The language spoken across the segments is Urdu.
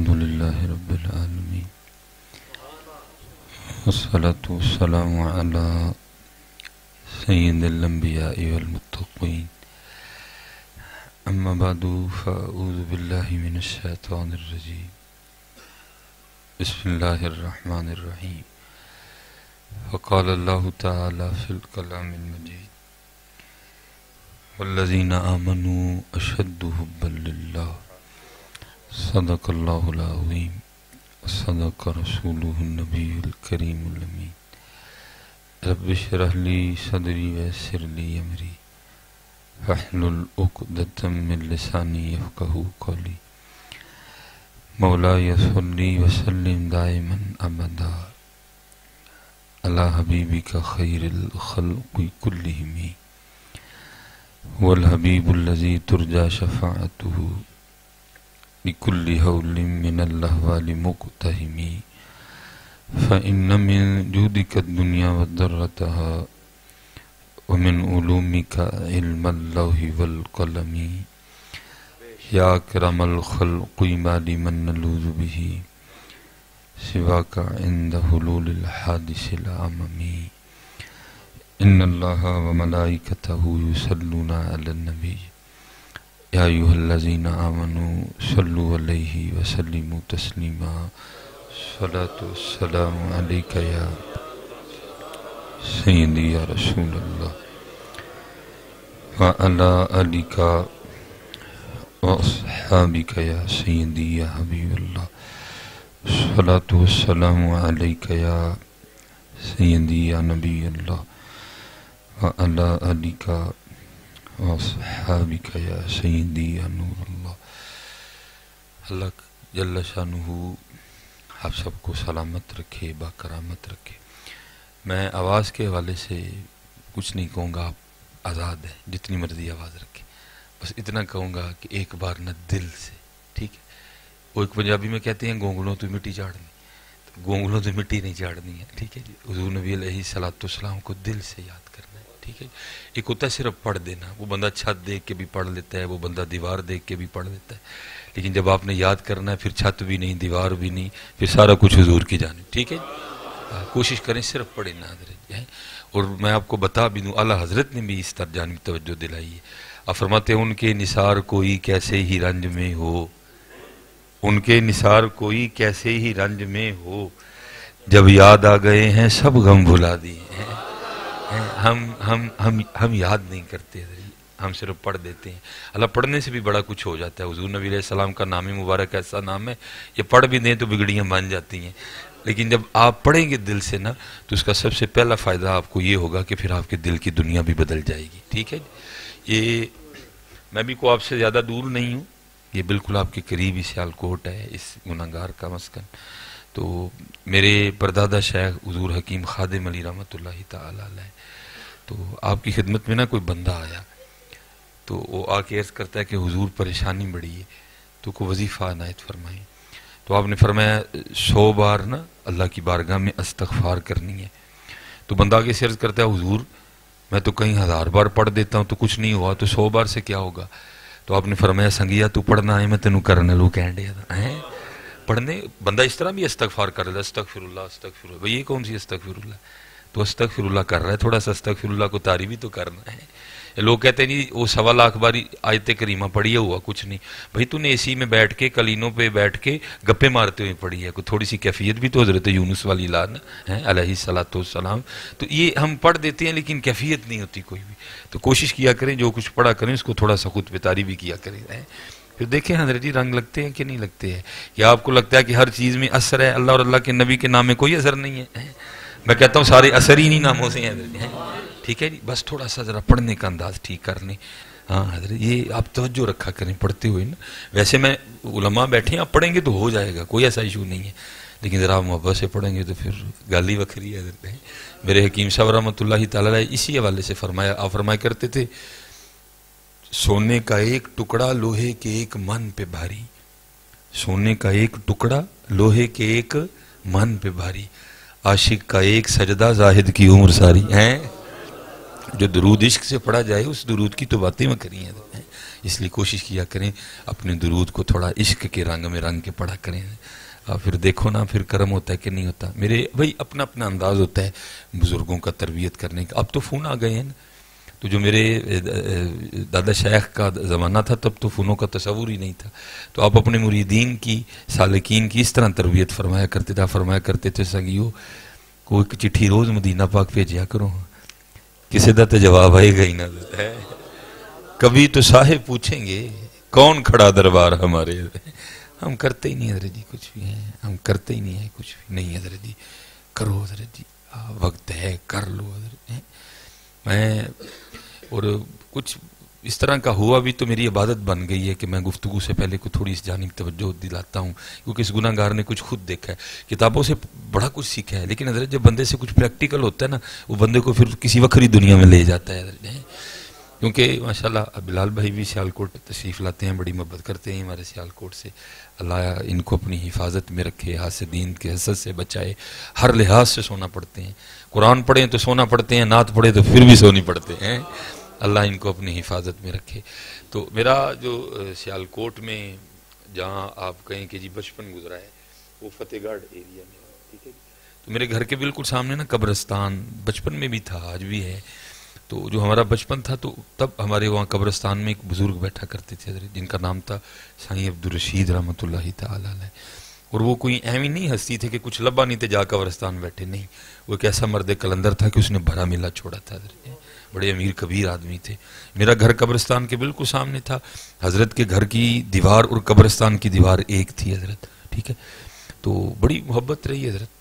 الحمدللہ رب العالمین والصلاة والسلام علی سید الانبیاء والمتقین اما بعد فاعوذ باللہ من الشیطان الرجیم بسم اللہ الرحمن الرحیم وقال اللہ تعالی فی الکلام المجید والذین آمنوا اشد حبا للہ صدق اللہ العظیم صدق رسولہ النبی الکریم الامین رب اشرح لی صدری ویسر لی امری واحلل عقدۃ من لسانی یفقہوا قولی مولاي صلی وسلم دائما ابدا علی حبیبک خیر الخلق کلہم والحبیب الذی ترجى شفاعته بكل هول من اللهوال مقتهم فإن من جودك الدنيا وضرتها ومن علومك علم اللوح والقلم يا أكرم الخلق ما لمن نلوذ به سواك عند حلول الحادث العمم إن الله وملائكته يصلون على النبي یا ایھا الذین آمنوا صلوا علیہ وسلموا تسلیما الصلاۃ والسلام علیک یا سیدی یا رسول اللہ وعلی آلک واصحابک یا سیدی یا حبیب اللہ الصلاۃ والسلام علیک یا سیدی یا نبی اللہ وعلی آلک وصحابک یا سیدی یا نور اللہ۔ اللہ جل شانہ آپ سب کو سلامت رکھے، باکرامت رکھے۔ میں آواز کے حوالے سے کچھ نہیں کہوں گا، آپ آزاد ہیں، جتنی مرضی آواز رکھیں، بس اتنا کہوں گا کہ ایک بار نہ دل سے، ٹھیک ہے؟ وہ ایک پنجابی میں کہتے ہیں گونگلوں تو مٹی چاڑنی، تو گونگلوں تو مٹی نہیں چاڑنی ہے، ٹھیک ہے جی؟ حضور نبی علیہ السلام کو دل سے یاد کرنا، ٹھیک ہے؟ ایک ہوتا ہے صرف پڑھ دینا، وہ بندہ چھت دیکھ کے بھی پڑھ لیتا ہے، وہ بندہ دیوار دیکھ کے بھی پڑھ لیتا ہے، لیکن جب آپ نے یاد کرنا ہے پھر چھت بھی نہیں، دیوار بھی نہیں، پھر سارا کچھ حضور کی جانب، ٹھیک ہے؟ کوشش کریں صرف پڑھیں نہ حضرت۔ اور میں آپ کو بتا بھی دوں، اعلیٰ حضرت نے بھی اس طرح جانب توجہ دلائی ہے۔ آپ فرماتے ہیں ان کے نثار کوئی کیسے ہی رنج میں ہو، ان کے نثار کوئی کیسے ہی رنج میں ہو، جب یاد آ گئے ہیں سب غم بھلا دیے ہیں۔ ہم یاد نہیں کرتے، ہم صرف پڑھ دیتے ہیں۔ اللہ پڑھنے سے بھی بڑا کچھ ہو جاتا ہے۔ حضور نبی علیہ السلام کا نام مبارک ایسا نام ہے، یہ پڑھ بھی دیں تو بگڑیاں مان جاتی ہیں، لیکن جب آپ پڑھیں گے دل سے نا تو اس کا سب سے پہلا فائدہ آپ کو یہ ہوگا کہ پھر آپ کے دل کی دنیا بھی بدل جائے گی، ٹھیک ہے؟ یہ میں بھی کو آپ سے زیادہ دور نہیں ہوں، یہ بالکل آپ کے قریب ہی سیالکوٹ ہے، اس گناہگار کا مسکن۔ تو میرے پردادا شیخ حضور حکیم خادم علی رحمۃ اللہ تعالی علیہ، تو آپ کی خدمت میں نا کوئی بندہ آیا تو وہ آ کے عرض کرتا ہے کہ حضور پریشانی بڑی ہے، تو کوئی وظیفہ عنایت فرمائیں۔ تو آپ نے فرمایا 100 بار نا اللہ کی بارگاہ میں استغفار کرنی ہے۔ تو بندہ آگے سے عرض کرتا ہے حضور میں تو کہیں 1000 بار پڑھ دیتا ہوں تو کچھ نہیں ہوا، تو 100 بار سے کیا ہوگا؟ تو آپ نے فرمایا سنگیا تو پڑھنا ہے میں تینوں کرنے لوں کہن دیا ہیں پڑھنے۔ بندہ اس طرح بھی استغفار کر رہا ہے، استغفر اللہ استغفر اللہ، بھئی یہ کون سی استغفر اللہ؟ تو استغفر اللہ کر رہا ہے، تھوڑا سا استغفر اللہ کو تعریف بھی تو کرنا ہے۔ لوگ کہتے ہیں جی وہ 1.25 لاکھ باری آیت کریمہ پڑھی ہے، ہوا کچھ نہیں۔ بھئی تو نے اسی میں بیٹھ کے کلینوں پہ بیٹھ کے گپے مارتے ہوئے پڑھی ہے، کوئی تھوڑی سی کیفیت بھی تو حضرت یونس والی لان ہے علیہ السلام۔ تو یہ ہم پڑھ دیتے ہیں لیکن کیفیت نہیں ہوتی کوئی بھی۔ تو کوشش کیا کریں جو کچھ پڑھا کریں اس کو تھوڑا سا خود پہ تعریف بھی کیا کریں۔ پھر دیکھیں حضرت جی رنگ لگتے ہیں کہ نہیں لگتے ہیں؟ یا آپ کو لگتا ہے کہ ہر چیز میں اثر ہے، اللہ اور اللہ کے نبی کے نام میں کوئی اثر نہیں ہے؟ میں کہتا ہوں سارے اثر ہی نہیں ناموں سے ہیں، ٹھیک ہے جی؟ بس تھوڑا سا ذرا پڑھنے کا انداز ٹھیک کر لیں۔ ہاں حضرت یہ آپ توجہ رکھا کریں پڑھتے ہوئے نا۔ ویسے میں علماء بیٹھے ہیں، آپ پڑھیں گے تو ہو جائے گا، کوئی ایسا ایشو نہیں ہے، لیکن ذرا آپ محبت سے پڑھیں گے تو پھر گالی وکھری ہے حضرت۔ میرے حکیم صاحب رحمۃ اللہ تعالی علیہ اسی حوالے سے فرمایا، آپ فرمایا کرتے تھے سونے کا ایک ٹکڑا لوہے کے ایک من پہ بھاری، سونے کا ایک ٹکڑا لوہے کے ایک من پہ بھاری، عاشق کا ایک سجدہ زاہد کی عمر ساری۔ ہیں جو درود عشق سے پڑھا جائے اس درود کی تو باتیں میں کری ہیں۔ اس لیے کوشش کیا کریں اپنے درود کو تھوڑا عشق کے رنگ میں رنگ کے پڑھا کریں، پھر دیکھو نا پھر کرم ہوتا ہے کہ نہیں ہوتا۔ میرے بھائی اپنا اپنا انداز ہوتا ہے بزرگوں کا تربیت کرنے کا۔ اب تو فون آ گئے ہیں نا، تو جو میرے دادا شیخ کا زمانہ تھا تب تو فونوں کا تصور ہی نہیں تھا، تو آپ اپنے مریدین کی سالکین کی اس طرح تربیت فرمایا کرتے تھے سنگیو، کوئی چٹھی روز مدینہ پاک بھیجیا کرو، کسی دا تو جواب آئے گا ہی نہ ہے، کبھی تو صاحب پوچھیں گے کون کھڑا دربار ہمارے۔ ہم کرتے ہی نہیں حضرت جی کچھ بھی ہیں، ہم کرتے ہی نہیں ہیں کچھ بھی نہیں حضرت جی، کرو حضرت جی وقت ہے کر لو حضرت۔ میں اور کچھ اس طرح کا ہوا بھی تو میری عبادت بن گئی ہے کہ میں گفتگو سے پہلے کو تھوڑی اس جانب توجہ دلاتا ہوں، کیونکہ اس گناہ گار نے کچھ خود دیکھا ہے، کتابوں سے بڑا کچھ سیکھا ہے، لیکن حضرت جب بندے سے کچھ پریکٹیکل ہوتا ہے نا وہ بندے کو پھر کسی وکری دنیا میں لے جاتا ہے حضرت۔ کیونکہ ماشاءاللہ بلال بھائی بھی سیالکوٹ تشریف لاتے ہیں، بڑی محبت کرتے ہیں ہمارے سیالکوٹ سے، اللہ ان کو اپنی حفاظت میں رکھے، حاسدین کے حسد سے بچائے، ہر لحاظ سے سونا پڑتے ہیں، قرآن پڑھیں تو سونا پڑتے ہیں، نعت پڑھیں تو پھر بھی سونی پڑتے ہیں، اللہ ان کو اپنی حفاظت میں رکھے۔ تو میرا جو سیالکوٹ میں جہاں آپ کہیں کہ جی بچپن گزرا ہے وہ فتح گڑھ ایریا میں، ٹھیک ہے، تو میرے گھر کے بالکل سامنے نا قبرستان بچپن میں بھی تھا، آج بھی ہے، تو جو ہمارا بچپن تھا تو تب ہمارے وہاں قبرستان میں ایک بزرگ بیٹھا کرتے تھے حضرت، جن کا نام تھا سائیں عبدالرشید رحمۃ اللہ تعالی علیہ، اور وہ کوئی ایویں نہیں ہستی تھے کہ کچھ لبا نہیں تھے جا قبرستان بیٹھے، نہیں، وہ ایک ایسا مرد کلندر تھا کہ اس نے بھرا میلہ چھوڑا تھا حضرت، بڑے امیر کبیر آدمی تھے۔ میرا گھر قبرستان کے بالکل سامنے تھا، حضرت کے گھر کی دیوار اور قبرستان کی دیوار ایک تھی حضرت، ٹھیک ہے، تو بڑی محبت رہی حضرت،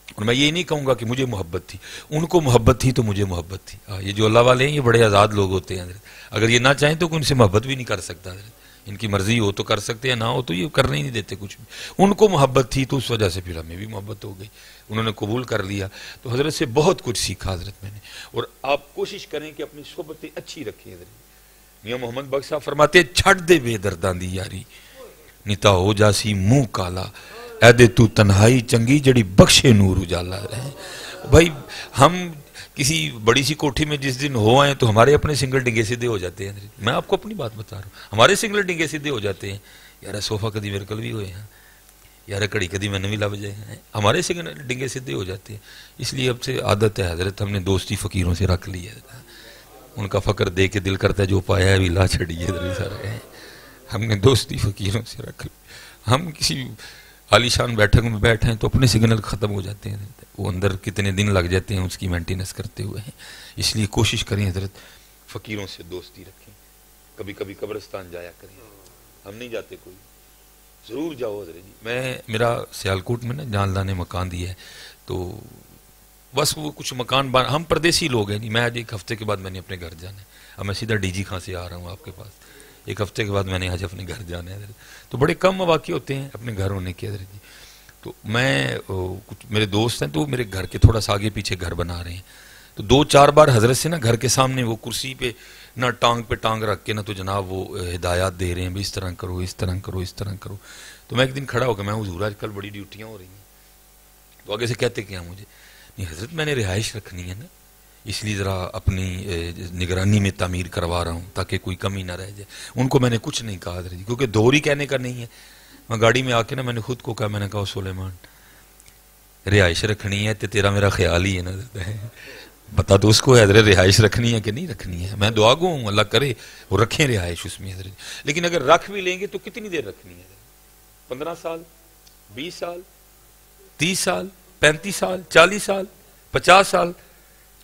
اور میں یہ نہیں کہوں گا کہ مجھے محبت تھی، ان کو محبت تھی تو مجھے محبت تھی۔ یہ جو اللہ والے ہیں یہ بڑے آزاد لوگ ہوتے ہیں حضرت، اگر یہ نہ چاہیں تو کوئی ان سے محبت بھی نہیں کر سکتا حضرت، ان کی مرضی ہو تو کر سکتے ہیں، نہ ہو تو یہ کرنے ہی نہیں دیتے کچھ بھی۔ ان کو محبت تھی تو اس وجہ سے پھر ہمیں بھی محبت ہو گئی، انہوں نے قبول کر لیا، تو حضرت سے بہت کچھ سیکھا حضرت میں نے۔ اور آپ کوشش کریں کہ اپنی صحبتیں اچھی رکھیں حضرت۔ میاں محمد بخش صاحب فرماتے چھٹ دے بے درداں دی یاری، نیتا ہو جاسی منہ کالا، اے دے تو تنہائی چنگی جڑی بخشے نور اجالا رہے۔ بھائی ہم کسی بڑی سی کوٹھی میں جس دن ہو آئے تو ہمارے اپنے سنگل ڈنگے سیدھے ہو جاتے ہیں، میں آپ کو اپنی بات بتا رہا ہوں، ہمارے سنگل ڈنگے سیدھے ہو جاتے ہیں، یار صوفہ کدی میرے کل بھی ہوئے ہیں، یار کڑی کدی میں نے بھی لب جائے ہیں، ہمارے سنگل ڈنگے سیدھے ہو جاتے ہیں۔ اس لیے اب سے عادت ہے حضرت، ہم نے دوستی فقیروں سے رکھ لی ہے، ان کا فقر دے کے دل کرتا ہے جو پایا ہے بھی لا چھڑیے، ہم نے دوستی فقیروں سے رکھ لی۔ ہم کسی عالی شان بیٹھک میں بیٹھے ہیں تو اپنے سگنل ختم ہو جاتے ہیں، وہ اندر کتنے دن لگ جاتے ہیں اس کی مینٹیننس کرتے ہوئے ہیں۔ اس لیے کوشش کریں حضرت فقیروں سے دوستی رکھیں، کبھی کبھی قبرستان جایا کریں، ہم نہیں جاتے کوئی، ضرور جاؤ حضرت جی۔ میرا سیالکوٹ میں نا جان اللہ نے مکان دیا ہے، تو بس وہ کچھ مکان ہم پردیسی لوگ ہیں نہیں، میں آج ایک ہفتے کے بعد میں نے اپنے گھر جانا ہے، اب میں سیدھا ڈی جی خان سے آ رہا ہوں آپ کے پاس، ایک ہفتے کے بعد میں نے آج اپنے گھر جانا ہے حضرت، تو بڑے کم مواقع ہوتے ہیں اپنے گھر ہونے کے حضرت جی۔ تو میں کچھ میرے دوست ہیں تو میرے گھر کے تھوڑا سا آگے پیچھے گھر بنا رہے ہیں، تو 2-4 بار حضرت سے نا گھر کے سامنے وہ کرسی پہ نہ ٹانگ پہ ٹانگ رکھ کے نہ تو جناب وہ ہدایات دے رہے ہیں بھی اس طرح کرو اس طرح کرو اس طرح کرو، تو میں ایک دن کھڑا ہو گیا، میں حضور آج کل بڑی ڈیوٹیاں ہو رہی ہیں، تو آگے سے کہتے کیا مجھے، نہیں حضرت میں نے رہائش رکھنی ہے نا، اس لیے ذرا اپنی نگرانی میں تعمیر کروا رہا ہوں تاکہ کوئی کمی نہ رہ جائے۔ ان کو میں نے کچھ نہیں کہا حضرت جی، کیونکہ دور ہی کہنے کا نہیں ہے، میں گاڑی میں آ کے نا میں نے خود کو کہا، میں نے کہا سلیمان رہائش رکھنی ہے تو تیرا میرا خیال ہی ہے نا، بتا تو اس کو حضرت رہائش رکھنی ہے کہ نہیں رکھنی ہے، میں دعا گو ہوں اللہ کرے وہ رکھیں رہائش اس میں حضرت، لیکن اگر رکھ بھی لیں گے تو کتنی دیر رکھنی ہے، 15 سال 20 سال 30 سال 35 سال 40 سال 50 سال،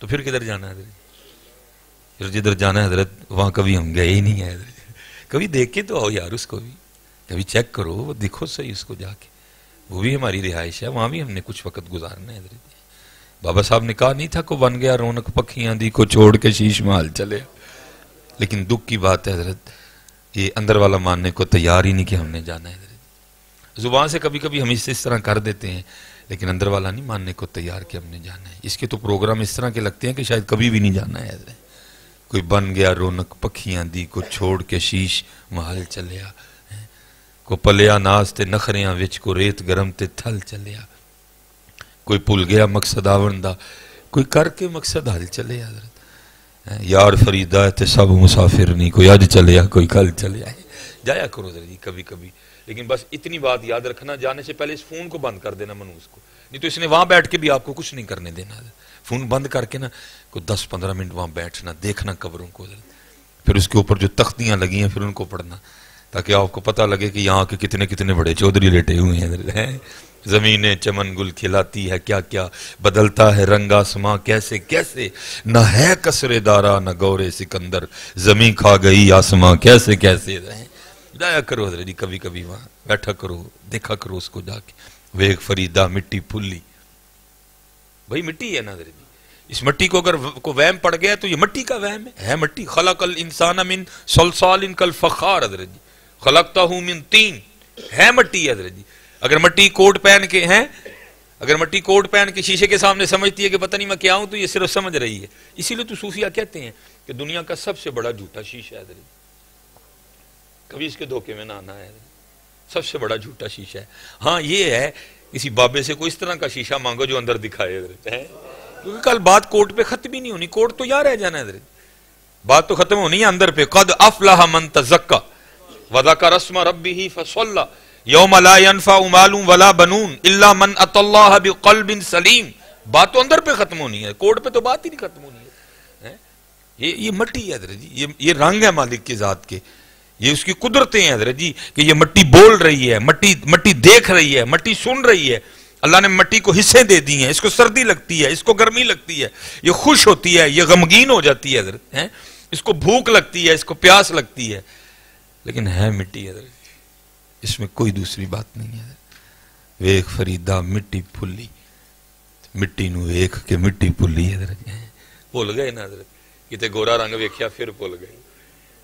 تو پھر کدھر جانا ہے حضرت، پھر جدھر جانا ہے حضرت وہاں کبھی ہم گئے ہی نہیں ہیں حضرت، کبھی دیکھ کے تو آؤ یار اس کو بھی، کبھی چیک کرو وہ دیکھو صحیح اس کو جا کے، وہ بھی ہماری رہائش ہے، وہاں بھی ہم نے کچھ وقت گزارنا ہے حضرت۔ بابا صاحب نے کہا نہیں تھا کو بن گیا رونق پکھیاں دی کو چھوڑ کے شیش محل چلے، لیکن دکھ کی بات ہے حضرت یہ اندر والا ماننے کو تیار ہی نہیں کہ ہم نے جانا ہے حضرت، زبان سے کبھی کبھی ہم اس طرح کر دیتے ہیں لیکن اندر والا نہیں ماننے کو تیار کہ ہم نے جانا ہے، اس کے تو پروگرام اس طرح کے لگتے ہیں کہ شاید کبھی بھی نہیں جانا ہے حضرت۔ کوئی بن گیا رونق پکھیاں دی کو چھوڑ کے شیش محل چلیا، کو پلیا ناز تے نخریاں وچ کو ریت گرم تے تھل چلیا، کوئی پل گیا مقصد آون دا کوئی کر کے مقصد حل چلے حضرت۔ یار فریدا تے سب مسافر نہیں، کوئی آج چلے آ کوئی کل چلے آئے، جایا کرو ذرا جی کبھی کبھی، لیکن بس اتنی بات یاد رکھنا، جانے سے پہلے اس فون کو بند کر دینا منوس کو، نہیں تو اس نے وہاں بیٹھ کے بھی آپ کو کچھ نہیں کرنے دینا، فون بند کر کے نا کوئی 10-15 منٹ وہاں بیٹھنا، دیکھنا قبروں کو، پھر اس کے اوپر جو تختیاں لگی ہیں پھر ان کو پڑھنا، تاکہ آپ کو پتہ لگے کہ یہاں کے کتنے کتنے بڑے چودھری لیٹے ہوئے ہیں، زمینیں چمن گل کھلاتی ہے کیا کیا، بدلتا ہے رنگ آسماں کیسے کیسے، نہ ہے قصر دارا نہ گور سکندر، زمین کھا گئی آسماں کیسے کیسے، جایا کرو حضرت جی کبھی کبھی وہاں بیٹھا کرو، دیکھا کرو اس کو جا کے، ویگ فریدا مٹی پھلی، بھائی مٹی ہے نا حضرت جی، اس مٹی کو اگر کو وہم پڑ گیا تو یہ مٹی کا وہم ہے مٹی، خلق الانسان من صلصال کالفخار، حضرت جی خلقتہ من طین، ہے مٹی حضرت جی، اگر مٹی کوٹ پہن کے ہیں، اگر مٹی کوٹ پہن کے شیشے کے سامنے سمجھتی ہے کہ پتہ نہیں میں کیا ہوں، تو یہ صرف سمجھ رہی ہے، اسی لیے تو صوفیہ کہتے ہیں کہ دنیا کا سب سے بڑا جھوٹا شیشہ ہے حضرت جی، کبھی اس کے دھوکے میں نہ آنا ہے، سب سے بڑا جھوٹا شیشہ ہے، ہاں یہ ہے کسی بابے سے کوئی اس طرح کا شیشہ مانگو جو اندر دکھائے حضرت ہے، کیونکہ کل بات کوٹ پہ ختم ہی نہیں ہونی، کوٹ تو یار رہ جانا ہے حضرت، بات تو ختم ہونی ہے اندر پہ، قد افلح من تزکا وذکر اسم ربہ فصلی یوم لا ینفع مال ولا بنون الا من اتى اللہ بقلب سلیم، بات تو اندر پہ ختم ہونی ہے، کوٹ پہ تو بات ہی نہیں ختم ہونی ہے، یہ مٹی ہے حضرت جی، یہ رنگ ہے مالک کی ذات کے، یہ اس کی قدرتیں ہیں حضرت جی، کہ یہ مٹی بول رہی ہے، مٹی دیکھ رہی ہے، مٹی سن رہی ہے، اللہ نے مٹی کو حصے دے دی ہیں، اس کو سردی لگتی ہے، اس کو گرمی لگتی ہے، یہ خوش ہوتی ہے، یہ غمگین ہو جاتی ہے حضرت، اس کو بھوک لگتی ہے، اس کو پیاس لگتی ہے، لیکن ہے مٹی حضرت، اس میں کوئی دوسری بات نہیں ہے، ویکھ فریدا مٹی پھلی، مٹی نو ویکھ کے مٹی پھلی حضرت، بھول گئے نا حضرت، کتے گورا رنگ ویکھیا پھر بھول گئے،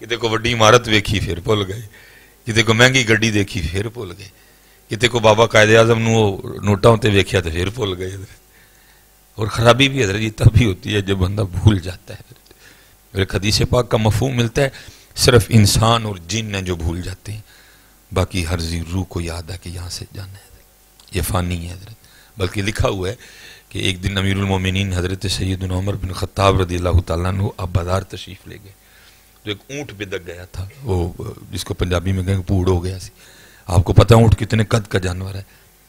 کتے کو وڈی عمارت ویکھی پھر بھول گئے، کتے کو مہنگی گڈی دیکھی پھر بھول گئے، کتے کو بابا قائد اعظم نو نوٹاں تے ویکھیا تو پھر بھول گئے حضرت، اور خرابی بھی حضرت جی تب ہی ہوتی ہے جب بندہ بھول جاتا ہے حضرت، میرے حدیث پاک کا مفہوم ملتا ہے صرف انسان اور جن ہیں جو بھول جاتے ہیں، باقی ہر ذی روح کو یاد ہے کہ یہاں سے جانا ہے حضرت، یہ فانی ہے حضرت، بلکہ لکھا ہوا ہے کہ ایک دن امیر المومنین حضرت سیدنا عمر بن خطاب رضی اللہ تعالیٰ عنہ اب بازار تشریف لے گئے، جو ایک اونٹ بدک گیا تھا، وہ جس کو پنجابی میں کہیں پوڑ ہو گیا سی، آپ کو پتہ اونٹ کتنے قد کا جانور ہے،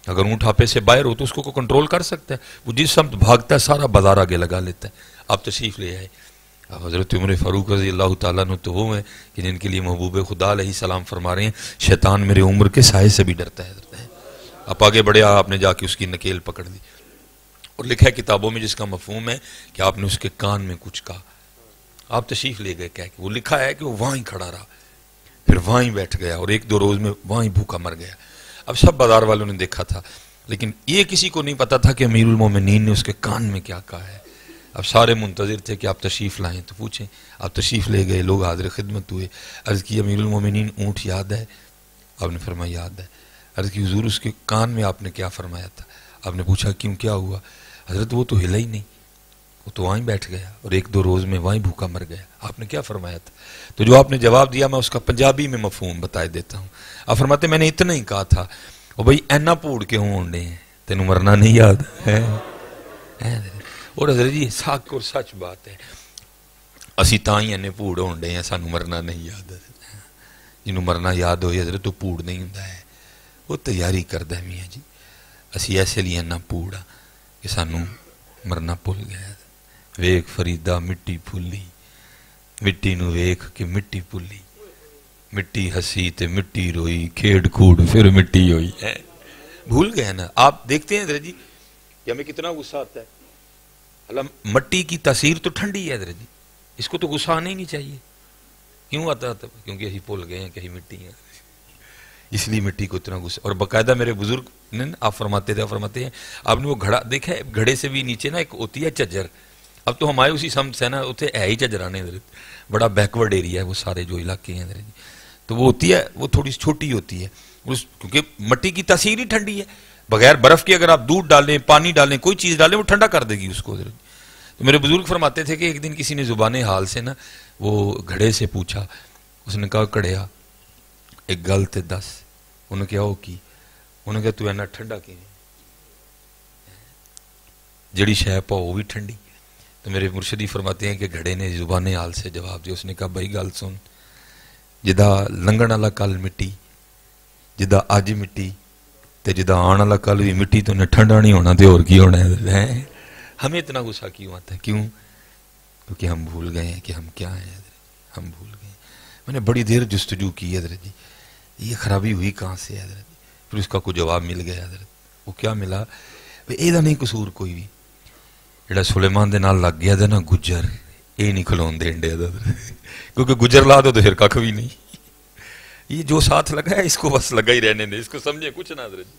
اگر اونٹ ہاپے سے باہر ہو تو اس کو کنٹرول کر سکتا ہے، وہ جس سمت بھاگتا ہے سارا بازار آگے لگا لیتا ہے، آپ تشریف لے آئے، حضرت عمر فاروق رضی اللہ تعالیٰ عنہ تو وہ ہیں کہ جن کے لیے محبوب خدا علیہ السلام فرما رہے ہیں شیطان میرے عمر کے سائے سے بھی ڈرتا ہے حضرت، آپ آگے بڑھے، آپ نے جا کے اس کی نکیل پکڑ دی، اور لکھا ہے کتابوں میں جس کا مفہوم ہے کہ آپ نے اس کے کان میں کچھ کہا، آپ تشریف لے گئے کہہ کے، وہ لکھا ہے کہ وہ وہاں ہی کھڑا رہا، پھر وہاں ہی بیٹھ گیا، اور 1-2 روز میں وہاں ہی بھوکا مر گیا، اب سب بازار والوں نے دیکھا تھا، لیکن یہ کسی کو نہیں پتا تھا کہ امیر المومنین نے اس کے کان میں کیا کہا ہے، اب سارے منتظر تھے کہ آپ تشریف لائیں تو پوچھیں، آپ تشریف لے گئے، لوگ حاضر خدمت ہوئے، عرض کی امیر المومنین اونٹ یاد ہے؟ آپ نے فرمایا یاد ہے، عرض کی حضور اس کے کان میں آپ نے کیا فرمایا تھا؟ آپ نے پوچھا کیوں کیا ہوا؟ حضرت وہ تو ہلا ہی نہیں، وہ تو وہیں بیٹھ گیا، اور 1-2 روز میں وہیں بھوکا مر گیا، آپ نے کیا فرمایا تھا؟ تو جو آپ نے جواب دیا میں اس کا پنجابی میں مفہوم بتا دیتا ہوں، آپ فرماتے میں نے اتنا ہی کہا تھا، اور بھائی اینا پوڑ کے ہوں ڈے ہیں تینوں مرنا نہیں یاد ہے، اور حضرت جی ساک اور سچ بات ہے، اسی تائیں اینے پوڑ ہوں ڈے ہیں سانو مرنا نہیں یاد، جنہوں مرنا یاد ہوئی حضرت تو پوڑ نہیں ہوں ہے، وہ تیاری کردہ ہے میاں جی، اسی ایسے لیے اینا پوڑا کہ سانو مرنا پھول گیا، ویکھ فریدا مٹی پھولی، مٹی نو ویکھ کے مٹی پھولی، مٹی ہسی تے مٹی روئی، کھیڑ کھوڑ پھر مٹی ہوئی ہے، بھول گئے نا، آپ دیکھتے ہیں حضرت جی کہ ہمیں کتنا غصہ آتا ہے، اللہ مٹی کی تاثیر تو ٹھنڈی ہے حضرت جی، اس کو تو غصہ آنا ہی نہیں چاہیے، کیوں آتا تھا؟ کیونکہ ہی بھول گئے ہیں کہ ہی مٹی ہیں، اس لیے مٹی کو اتنا غصہ، اور باقاعدہ میرے بزرگ نے آپ فرماتے ہیں آپ نے وہ گھڑا دیکھا ہے، گھڑے سے بھی نیچے نا ایک ہوتی ہے چجر، اب تو ہمارے اسی سمت سے نا اتنے ہے ہی چجرانے حضرت، بڑا بیکورڈ ایریا ہے وہ سارے جو علاقے ہیں حضرت، تو وہ ہوتی ہے، وہ تھوڑی چھوٹی ہوتی ہے، کیونکہ مٹی کی تاثیر ہی ٹھنڈی ہے، بغیر برف کے اگر آپ دودھ ڈالیں پانی ڈالیں کوئی چیز ڈالیں وہ ٹھنڈا کر دے گی اس کو حضرت، تو میرے بزرگ فرماتے تھے کہ ایک دن کسی نے زبان حال سے نا وہ گھڑے سے پوچھا، اس نے کہا کڑیا ایک گل تے دس، انہوں نے کہا وہ کی، انہوں نے کہا تو اینا ٹھنڈا کی جڑی شے پاؤ وہ بھی ٹھنڈی تو میرے مرشدی فرماتے ہیں کہ گھڑے نے زبان حال سے جواب دیا. اس نے کہا بھائی گل سن, جدا لنگن والا کل مٹی, جدا اج مٹی تے جدا آن والا کل بھی مٹی, تو انہیں ٹھنڈا نہیں ہونا تے اور کی ہونا ہے. ہمیں اتنا غصہ کیوں آتا ہے؟ کیوں؟ کیونکہ ہم بھول گئے ہیں کہ ہم کیا ہیں حضرت. ہم بھول گئے. میں نے بڑی دیر جستجو کی حضرت جی, یہ خرابی ہوئی کہاں سے حضرت جی. پھر اس کا کوئی جواب مل گیا حضرت. وہ کیا ملا؟ یہ نہیں قصور کوئی بھی. جڑا سلیمان دے نال لگ گیا تھا نا گجر, یہ نہیں کھلون دین دے حضرت, کیونکہ گجر لا دو تو پھر کھ بھی نہیں. یہ جو ساتھ لگا ہے اس کو بس لگا ہی رہنے دے, اس کو سمجھے کچھ نہ حضرت جی.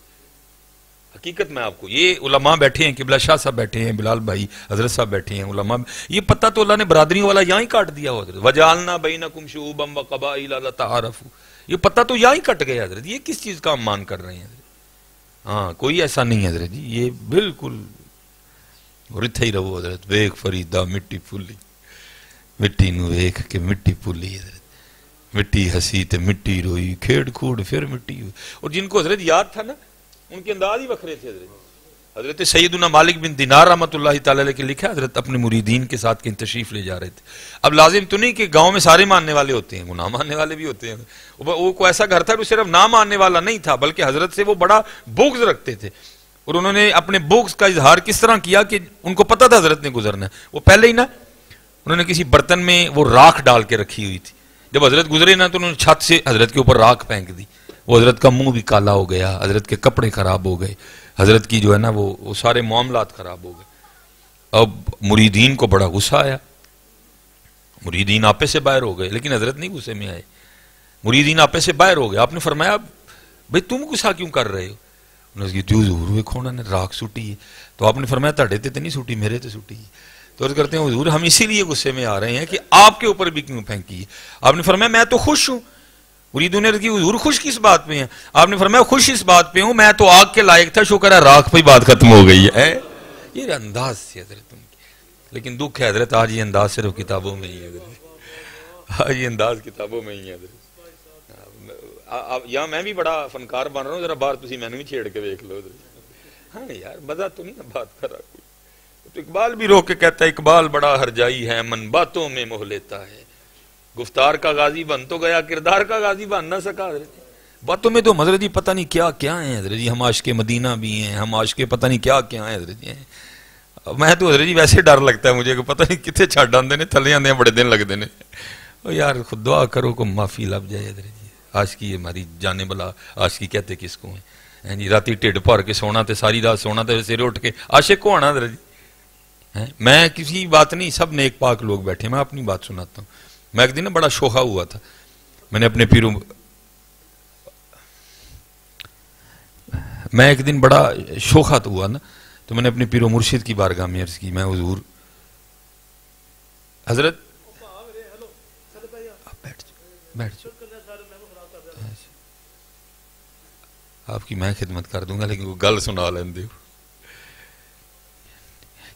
حقیقت میں آپ کو یہ علماء بیٹھے ہیں, قبلہ شاہ صاحب بیٹھے ہیں, بلال بھائی حضرت صاحب بیٹھے ہیں, علماء, یہ پتہ تو اللہ نے برادریوں والا یہاں ہی کاٹ دیا حضرت. وَجَعَلْنَا بَيْنَكُمْ شُعُوبًا وَقَبَائِلَ لَتَعَارَفُوا, یہ پتہ تو یہاں ہی کٹ گیا حضرت. یہ کس چیز کا ہم مان کر رہے ہیں حضرت؟ ہاں کوئی ایسا نہیں حضرت جی, یہ بالکل رتھے ہی رہو حضرت. ویکھ فریدا مٹی پھولی, مٹی نو ویکھ کے مٹی پھولی حضرت. مٹی ہسی تے مٹی روئی, کھیڑ کھوڑ پھر مٹی ہوئی. اور جن کو حضرت یاد تھا نا ان کے انداز ہی وکھرے تھے حضرت. حضرت سیدنا مالک بن دینار رحمۃ اللہ تعالی علیہ کے لکھا, حضرت اپنے مریدین کے ساتھ کہیں تشریف لے جا رہے تھے. اب لازم تو نہیں کہ گاؤں میں سارے ماننے والے ہوتے ہیں, وہ نہ ماننے والے بھی ہوتے ہیں. وہ کوئی ایسا گھر تھا جو صرف نہ ماننے والا نہیں تھا, بلکہ حضرت سے وہ بڑا بغض رکھتے تھے. اور انہوں نے اپنے بغض کا اظہار کس طرح کیا کہ ان کو پتہ تھا حضرت نے گزرنا ہے. وہ پہلے ہی نا انہوں نے کسی برتن میں وہ راکھ ڈال کے رکھی ہوئی تھی. جب حضرت گزرے نا تو انہوں نے چھت سے حضرت کے اوپر راکھ پھینک دی. وہ حضرت کا منہ بھی کالا ہو گیا, حضرت کے کپڑے خراب ہو گئے, حضرت کی جو ہے نا وہ سارے معاملات خراب ہو گئے. اب مریدین کو بڑا غصہ آیا, مریدین آپے سے باہر ہو گئے, لیکن حضرت نہیں غصے میں آئے. مریدین آپے سے باہر ہو گئے. آپ نے فرمایا بھئی تم غصہ کیوں کر رہے ہو؟ انہوں نے کہا حضور ویکھو نا نے راکھ سٹی ہے. تو آپ نے فرمایا تہاڈے تے نہیں سٹی, میرے تے سٹی ہے. تو عرض کرتے ہیں حضور ہم اسی لیے غصے میں آ رہے ہیں کہ آپ کے اوپر بھی کیوں پھینکی ہے. آپ نے فرمایا میں تو خوش ہوں. مریدوں نے عرض کی حضور خوش کس بات پہ ہیں؟ آپ نے فرمایا خوش اس بات پہ ہوں, میں تو آگ کے لائق تھا, شکر ہے راکھ پہ ہی بات ختم ہو گئی ہے. یہ انداز سے حضرت ان کی. لیکن دکھ ہے حضرت آج یہ انداز صرف کتابوں میں ہی ہے حضرت. آج یہ انداز کتابوں میں ہی ہے حضرت. یا میں بھی بڑا فنکار بن رہا ہوں, ذرا بار تسی میں نے بھی چھیڑ کے دیکھ لو حضرت. ہاں یار مزہ تو نہیں نا بات کرا کوئی. تو اقبال بھی رو کے کہتا ہے اقبال بڑا ہرجائی ہے, من باتوں میں موہ لیتا ہے. گفتار کا غازی بن تو گیا, کردار کا غازی بن نہ سکا حضرت. باتوں میں تو حضرت جی پتہ نہیں کیا کیا ہیں حضرت جی. ہم عاشق مدینہ بھی ہیں, ہم عاشق پتہ نہیں کیا کیا ہیں حضرت جی. میں تو حضرت جی ویسے ڈر لگتا ہے مجھے کہ پتہ نہیں کتنے چھڈ آندے نے, تھلے آندے بڑے دن لگتے ہیں. یار خود دعا کرو کو معافی لب جائے حضرت جی. عاشقی ہماری جانے بلا, عاشقی کہتے کس کو ہیں جی. راتی ٹھڈ بھر کے سونا تے ساری رات سونا تے سویرے اٹھ کے عاشق کو آنا حضرت جی. میں کسی بات نہیں, سب نیک پاک لوگ بیٹھے, میں اپنی بات سناتا ہوں. میں ایک دن بڑا شوخہ ہوا تھا, میں نے اپنے پیروں میں ایک دن بڑا شوخہ ہوا نا, تو میں نے اپنے پیرو مرشد کی بارگاہ میں عرض کی, میں حضور حضرت بیٹھ جاؤ آپ کی میں خدمت کر دوں گا, لیکن وہ گل سنا لیں دے,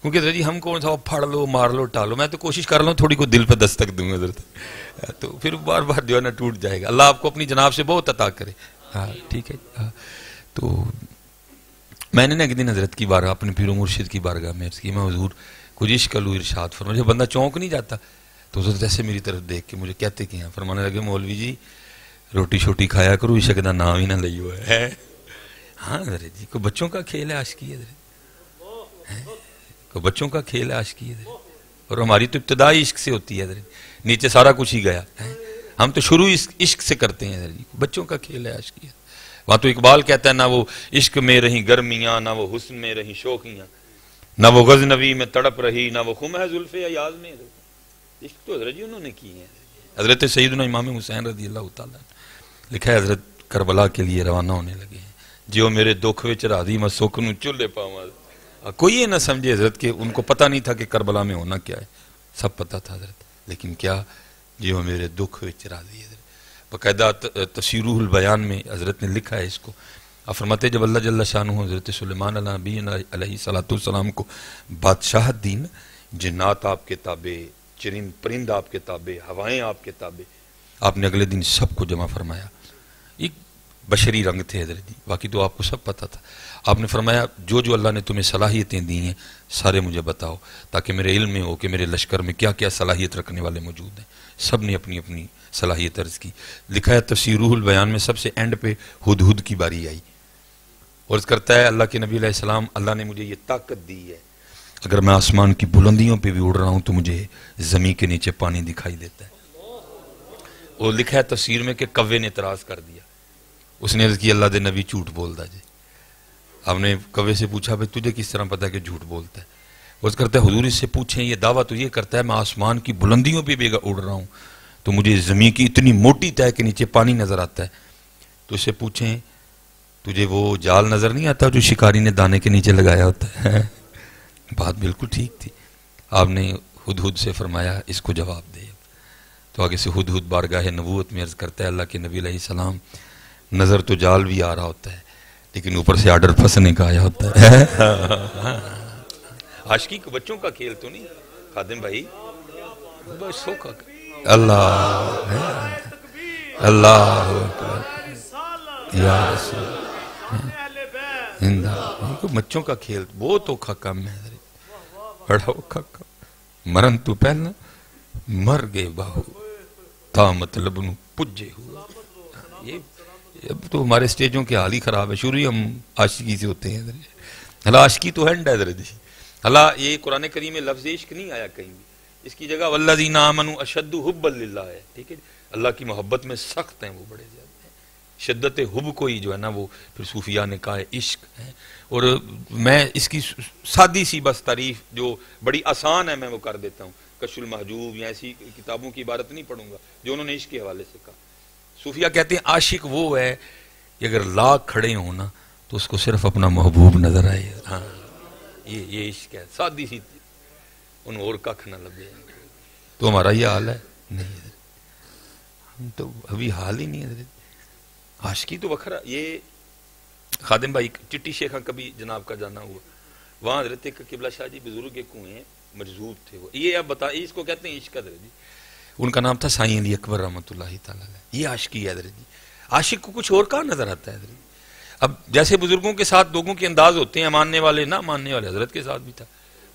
کیونکہ حضرت جی ہم کون سا پھڑ لو مار لو ٹالو. میں تو کوشش کر رہا ہوں تھوڑی کو دل پہ دستک دوں حضرت, تو پھر بار بار جو ہے نا ٹوٹ جائے گا. اللہ آپ کو اپنی جناب سے بہت عطا کرے. ہاں ٹھیک ہے. ہاں تو میں نے نا ایک دن حضرت کی بارگاہ, اپنے پیر و مرشد کی بارگاہ میں عرض کی, میں حضور کچھ عشق لو ارشاد فرما. جب بندہ چونک نہیں جاتا تو حضرت ایسے میری طرف دیکھ کے مجھے کہتے کہ ہیں, فرمانے لگے مولوی جی روٹی شوٹی کھایا کرو, عشق کا نام ہی نہ لئیو ہے. ہاں حضرت جی کوئی بچوں کا کھیل ہے عاشقی حضرت, کوئی بچوں کا کھیل ہے عاشقی حضرت. اور ہماری تو ابتدائی عشق سے ہوتی ہے حضرت, نیچے سارا کچھ ہی گیا. ہم تو شروع عشق سے کرتے ہیں حضرت جی, بچوں کا کھیل ہے عاشقی. وہاں تو اقبال کہتا ہے نہ وہ عشق میں رہیں گرمیاں, نہ وہ حسن میں رہیں شوخیاں, نہ وہ غزنوی میں تڑپ رہی, نہ وہ خم ہے زلف ایاز میں. عشق تو حضرت جی انہوں نے کی ہے. حضرت سیدنا امام حسین رضی اللہ تعالیٰ لکھا ہے حضرت کربلا کے لیے روانہ ہونے لگے ہیں, جو میرے دکھ وچ راضی میں سکھ نوں چولہے پاواں. کوئی یہ نہ سمجھے حضرت کہ ان کو پتہ نہیں تھا کہ کربلا میں ہونا کیا ہے, سب پتہ تھا حضرت. لیکن کیا جو میرے دکھ وچ راضی. حضرت باقاعدہ تفسیرہ البیان میں حضرت نے لکھا ہے اس کو. فرماتے جب اللہ جل شانہ حضرت سلیمان علیہ نبی علیہ السلام کو بادشاہت دی, جنات آپ کے تابع, چرند پرند آپ کے تابع, ہوائیں آپ کے تابع, آپ نے اگلے دن سب کو جمع فرمایا. ایک بشری رنگ تھے حضرت جی، باقی تو آپ کو سب پتہ تھا. آپ نے فرمایا جو جو اللہ نے تمہیں صلاحیتیں دی ہیں سارے مجھے بتاؤ، تاکہ میرے علم میں ہو کہ میرے لشکر میں کیا کیا صلاحیت رکھنے والے موجود ہیں. سب نے اپنی اپنی صلاحیت عرض کی. لکھا ہے تفسیر روح البیان میں سب سے اینڈ پہ ہدہد کی باری آئی. عرض کرتا ہے اللہ کے نبی علیہ السلام، اللہ نے مجھے یہ طاقت دی ہے، اگر میں آسمان کی بلندیوں پہ بھی اڑ رہا ہوں تو مجھے زمین کے نیچے پانی دکھائی دیتا ہے. وہ لکھا ہے تفسیر میں کہ کوے نے اعتراض کر دیا. اس نے عرض کی اللہ دے نبی جھوٹ بولتا جی. آپ نے کوے سے پوچھا بھائی تجھے کس طرح پتا کہ جھوٹ بولتا ہے؟ وہ کرتا ہے حضور اس سے پوچھیں، یہ دعویٰ تو یہ کرتا ہے میں آسمان کی بلندیوں پہ بھی اڑ رہا ہوں تو مجھے زمین کی اتنی موٹی تہ کے نیچے پانی نظر آتا ہے. تو اس سے پوچھیں تجھے وہ جال نظر نہیں آتا جو شکاری نے دانے کے نیچے لگایا ہوتا ہے؟ بات بالکل ٹھیک تھی. آپ نے ہدہد سے فرمایا اس کو جواب دے. تو آگے سے ہدہد بارگاہ نبوت میں عرض کرتا ہے اللہ کے نبی علیہ السلام، نظر تو جال بھی آ رہا ہوتا ہے لیکن اوپر سے آرڈر پھنسنے کا آیا ہوتا ہے. عاشقی کو بچوں کا کھیل تو نہیں خادم بھائی، بس سوکھا اللہ اللہ یا رسول زندہ. بچوں کا کھیل بہت اوکھا کام ہے، بڑا اوکھا کام. مرن تو پہلنا مر گئے باہو تھا مطلب نو پجے ہوا. یہ اب تو ہمارے سٹیجوں کے حال ہی خراب ہے. شروع ہی ہم عاشقی سے ہوتے ہیں. اللہ عاشقی تو ہینڈ ہے حضرت جی. اللہ یہ قرآن کریم میں لفظ عشق نہیں آیا کہیں بھی، اس کی جگہ والذین آمنوا اشد حبا للہ ہے. ٹھیک ہے، اللہ کی محبت میں سخت ہیں وہ بڑے زیادہ ہیں. شدت حب کو ہی جو ہے نا وہ پھر صوفیاء نے کہا ہے عشق ہے. اور میں اس کی سادی سی بس تعریف جو بڑی آسان ہے میں وہ کر دیتا ہوں. کشف المحجوب یا ایسی کتابوں کی عبارت نہیں پڑھوں گا جو انہوں نے عشق کے حوالے سے کہا. صوفیاء کہتے ہیں عاشق وہ ہے کہ اگر لاکھ کھڑے ہوں نا تو اس کو صرف اپنا محبوب نظر آئے. ہاں یہ عشق ہے، سادی سی ان اور ککھ نہ لبے. تو ہمارا یہ حال ہے نہیں، ہم تو ابھی حال ہی نہیں ہے. عاشقی تو وکھرا. یہ خادم بھائی چٹی شیخاں کبھی جناب کا جانا ہوا، وہاں حضرت ایک قبلہ شاہ جی بزرگ ایک ہوئے ہیں مجذوب تھے وہ. یہ اب بتا اس کو کہتے ہیں عشق حضرت جی. ان کا نام تھا سائیں علی اکبر رحمۃ اللہ تعالی علیہ. یہ عاشقی ہے حضرت جی. عاشق کو کچھ اور کہاں نظر آتا ہے حضرت جی. اب جیسے بزرگوں کے ساتھ لوگوں کے انداز ہوتے ہیں، ماننے والے نہ ماننے والے، حضرت کے ساتھ بھی تھا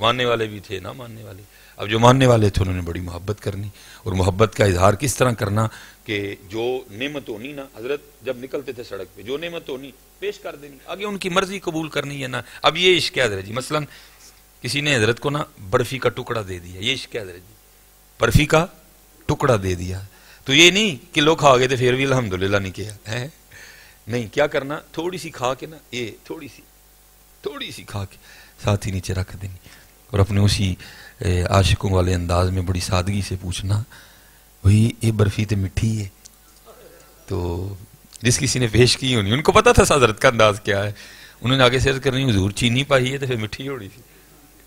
ماننے والے بھی تھے نہ ماننے والے. اب جو ماننے والے تھے انہوں نے بڑی محبت کرنی، اور محبت کا اظہار کس طرح کرنا کہ جو نعمت ہونی نا حضرت جب نکلتے تھے سڑک پہ جو نعمت ہونی پیش کر دینی، آگے ان کی مرضی قبول کرنی ہے نا. اب یہ عشق ہے حضرت جی. مثلا کسی نے حضرت کو نا برفی کا ٹکڑا دے دیا، یہ عشق ہے حضرت جی. برفی کا ٹکڑا دے دیا تو یہ نہیں کہ لوگ کھا گئے تھے پھر بھی الحمدللہ نہیں کیا ہے. نہیں، کیا کرنا، تھوڑی سی کھا کے نا، یہ تھوڑی سی کھا کے ساتھ ہی نیچے رکھ دینی، اور اپنے اسی عاشقوں والے انداز میں بڑی سادگی سے پوچھنا وہی یہ برفی تو مٹھی ہے. تو جس کسی نے پیش کی ہونی ان کو پتا تھا حضرت کا انداز کیا ہے، انہوں نے آگے سے عرض کرنی حضور چینی پائی ہے تو پھر مٹھی ہو رہی تھی.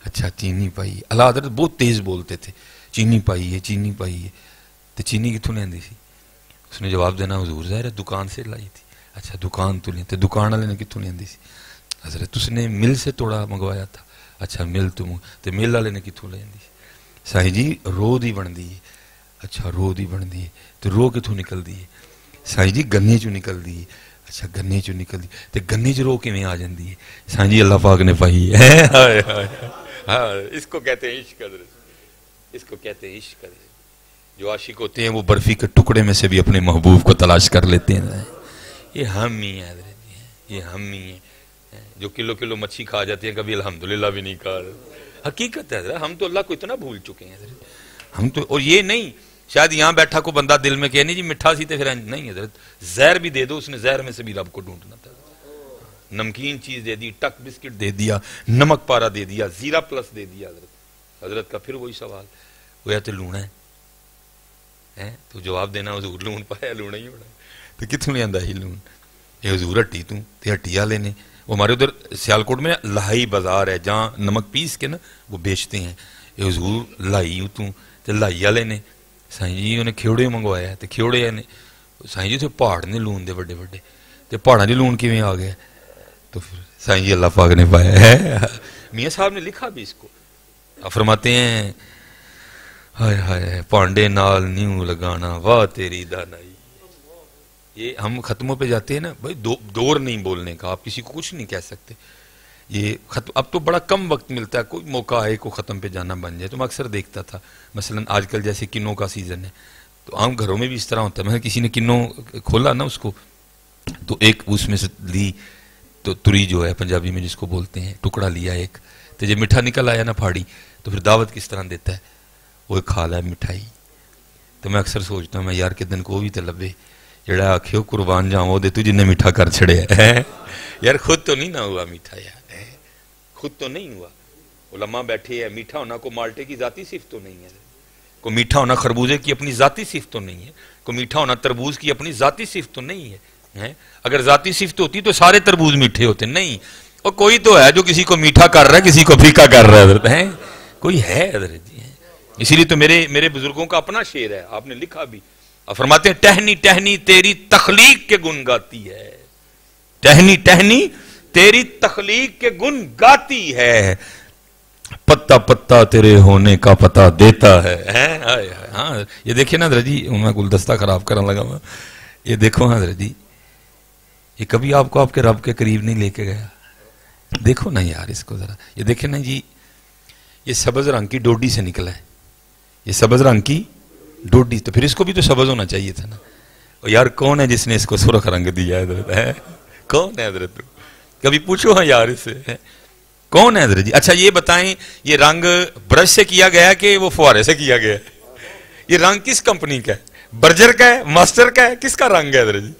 اچھا چینی پائی. اللہ حضرت بہت تیز بولتے تھے، چینی پائی ہے تو چینی کتوں لینی سی؟ اس نے جواب دینا حضور ظاہر ہے دکان سے لائی تھی. اچھا دکان تو لیں تو دکان والے نے کتوں لینی سی؟ حضرت اس نے مل سے توڑا منگوایا تھا. اچھا مل تو مل والے نے کتوں لینی سی؟ سائیں جی رو دی بن دی ہے. اچھا رو دی بن دی ہے تو رو کتوں نکل دی ہے؟ سائیں جی گنے چوں نکل دی ہے. اچھا گنے چوں نکل دی تو گنے چ رو کیویں آ جاندی ہے؟ سائیں جی اللہ پاک نے پائی ہے. ہاں اس کو کہتے ہیں عشق حضرت، اس کو کہتے ہیں عشق حضرت. جو عاشق ہوتے ہیں وہ برفی کے ٹکڑے میں سے بھی اپنے محبوب کو تلاش کر لیتے ہیں. یہ ہم ہی ہیں حضرت، یہ ہم ہی ہیں جو کلو مچھی کھا جاتے ہیں، کبھی الحمدللہ بھی نہیں کھا. حقیقت ہے حضرت، ہم تو اللہ کو اتنا بھول چکے ہیں حضرت. ہم تو، اور یہ نہیں شاید یہاں بیٹھا کو بندہ دل میں کہے نہیں جی مٹھا سی تے پھر نہیں حضرت، زہر بھی دے دو، اس نے زہر میں سے بھی رب کو ڈھونڈنا تھا. نمکین چیز دے دی، ٹک بسکٹ دے دیا، نمک پارا دے دیا، زیرہ پلس دے دیا حضرت کا. پھر وہی سوال ہوا تو لونا ہے تو جواب دینا حضور لون پایا لونا ہی ہونا. تو کتوں لے آندا ہی لون؟ یہ حضور ہٹی تو تے ہٹی والے نے، وہ ہمارے ادھر سیالکوٹ میں لاہی بازار ہے جہاں نمک پیس کے نا وہ بیچتے ہیں. یہ حضور لائی اتوں تے لائی والے نے سائیں جی انہیں کھیوڑے منگوایا تے کھیوڑے نے سائیں جی اتنے پہاڑ نے لون دے بڑے بڑے تے پہاڑاں دی لون کیویں آ گیا؟ تو پھر سائیں جی اللہ پاک نے پایا ہے. میاں صاحب نے لکھا بھی اس کو، فرماتے ہیں ہائے ہائے پانڈے نال نیو لگانا واہ تیری دانائی. یہ ہم ختموں پہ جاتے ہیں نا بھائی، دور نہیں بولنے کا، آپ کسی کو کچھ نہیں کہہ سکتے. یہ ختم اب تو بڑا کم وقت ملتا ہے، کوئی موقع آئے کو ختم پہ جانا بن جائے. تو میں اکثر دیکھتا تھا مثلا آج کل جیسے کنوں کا سیزن ہے، تو عام گھروں میں بھی اس طرح ہوتا ہے. میں کسی نے کنوں کھولا نا اس کو، تو ایک اس میں سے لی، تو تری جو ہے پنجابی میں جس کو بولتے ہیں، ٹکڑا لیا ایک، تو جب میٹھا نکل آیا نا پھاڑی، تو پھر دعوت کس طرح دیتا ہے، وہ کھا لیا مٹھائی. تو میں اکثر سوچتا ہوں میں یار کے دن کو بھی تو لبے جڑا آکھیو قربان جاؤں دے تو جن نے میٹھا کر چھڑے ہے. یار خود تو نہیں نہ ہوا میٹھا، یار خود تو نہیں ہوا. علماء بیٹھے ہیں، میٹھا ہونا کو مالٹے کی ذاتی صفت تو نہیں ہے، کو میٹھا ہونا خربوزے کی اپنی ذاتی صفت تو نہیں ہے، کو میٹھا ہونا تربوز کی اپنی ذاتی صفت تو نہیں ہے. اگر ذاتی صفت ہوتی تو سارے تربوز میٹھے ہوتے نہیں. اور کوئی تو ہے جو کسی کو میٹھا کر رہا ہے، کسی کو پھیکا کر رہا ہے، کوئی ہے حضرت جی. اسی لیے تو میرے بزرگوں کا اپنا شعر ہے، آپ نے لکھا بھی. آپ فرماتے ہیں ٹہنی ٹہنی تیری تخلیق کے گن گاتی ہے، ٹہنی ٹہنی تیری تخلیق کے گن گاتی ہے، پتا پتا تیرے ہونے کا پتا دیتا ہے. ہاں یہ دیکھیں نا حضرت جی، میں گلدستہ خراب کرنے لگا ہوں. یہ دیکھو حضرت جی، یہ کبھی آپ کو آپ کے رب کے قریب نہیں لے کے گیا. دیکھو نا یار اس کو ذرا، یہ دیکھیں نا جی، یہ سبز رنگ کی ڈوڈی سے نکلا ہے، یہ سبز رنگ کی ڈوڈی، تو پھر اس کو بھی تو سبز ہونا چاہیے تھا نا. اور یار کون ہے جس نے اس کو سرخ رنگ دیا ہے حضرت؟ کون ہے حضرت؟ کبھی پوچھو ہاں یار اس سے کون ہے حضرت جی. اچھا یہ بتائیں، یہ رنگ برش سے کیا گیا کہ وہ فوارے سے کیا گیا؟ یہ رنگ کس کمپنی کا ہے؟ برجر کا ہے، ماسٹر کا ہے، کس کا رنگ ہے حضرت جی؟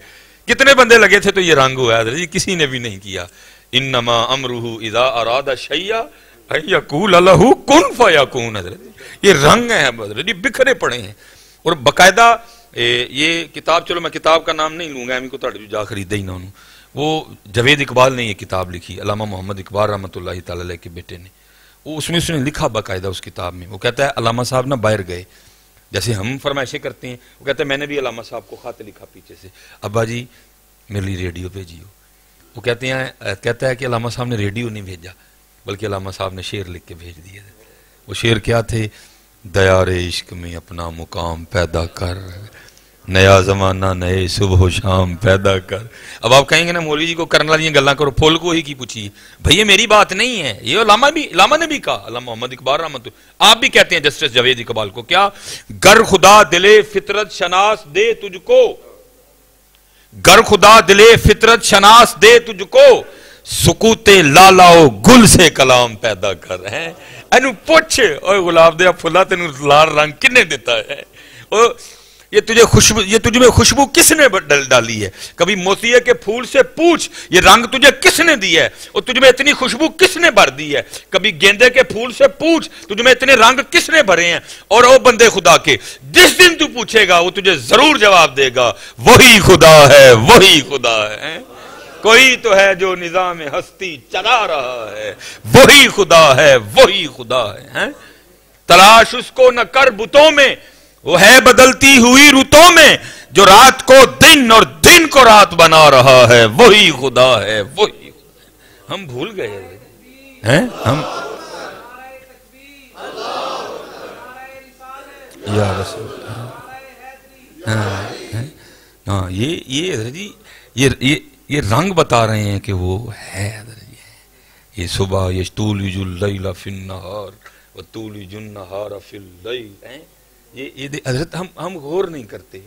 کتنے بندے لگے تھے تو یہ رنگ ہوا ہے حضرت جی؟ کسی نے بھی نہیں کیا. انما امرہ اذا اراد شیئا ان یقول لہ کن فیکون. حضرت یہ رنگ ہیں حضرت جی، بکھرے پڑے ہیں. اور باقاعدہ یہ کتاب، چلو میں کتاب کا نام نہیں لوں گا، کو تھوڑے جا خریدے ہی نہ انہوں. وہ جوید اقبال نے یہ کتاب لکھی، علامہ محمد اقبال رحمۃ اللہ تعالی علیہ کے بیٹے نے. وہ اس نے لکھا باقاعدہ اس کتاب میں. وہ کہتا ہے علامہ صاحب نہ باہر گئے، جیسے ہم فرمائشیں کرتے ہیں. وہ کہتا ہے میں نے بھی علامہ صاحب کو خط لکھا پیچھے سے، ابا جی میرے لیے ریڈیو بھیجیو. وہ کہتا ہے کہ علامہ صاحب نے ریڈیو نہیں بھیجا، بلکہ علامہ صاحب نے شعر لکھ کے بھیج دیا. وہ شعر کیا تھے؟ دیار عشق میں اپنا مقام پیدا کر، نیا زمانہ نئے صبح و شام پیدا کر. اب آپ کہیں گے نا مولوی جی کو کرنے والی گلاں کرو، پھول کو ہی کی پوچھیے. بھئی یہ میری بات نہیں ہے، یہ علامہ نے بھی کہا، علامہ محمد اقبال رحمۃ. آپ بھی کہتے ہیں جسٹس جاوید اقبال کو، کیا گر خدا دلے فطرت شناس دے تجھ کو، گر خدا دلے فطرت شناس دے تجھ کو، سکوت لالاؤ گل سے کلام پیدا کر. ہیں اینو پوچھ، اوے گلاب دیا پھلا تینوں لال رنگ کنے دیتا ہے؟ یہ تجھ میں خوشبو کس نے ڈالی ہے؟ کبھی موتیے کے پھول سے پوچھ، یہ رنگ تجھے کس نے دیا ہے؟ اور تجھ میں اتنی خوشبو کس نے بھر دی ہے؟ کبھی گیندے کے پھول سے پوچھ، تجھ میں اتنے رنگ کس نے بھرے ہیں؟ اور او بندے خدا کے، جس دن تو پوچھے گا وہ تجھے ضرور جواب دے گا، وہی خدا ہے، وہی خدا ہے. کوئی تو ہے جو نظام ہستی چلا رہا ہے، وہی خدا ہے، وہی خدا ہے. تلاش اس کو نہ کر بتوں میں، وہ ہے بدلتی ہوئی رتوں میں، جو رات کو دن اور دن کو رات بنا رہا ہے، وہی خدا ہے، وہی خدا ہے. ہم بھول گئے ہیں ہم. یا رسول ہاں یہ حضرت جی یہ رنگ بتا رہے ہیں کہ وہ ہے حضرت جی. یہ صبح یستولج اللیل فی النہار وتولج النہار فی اللیل. یہ حضرت ہم غور نہیں کرتے،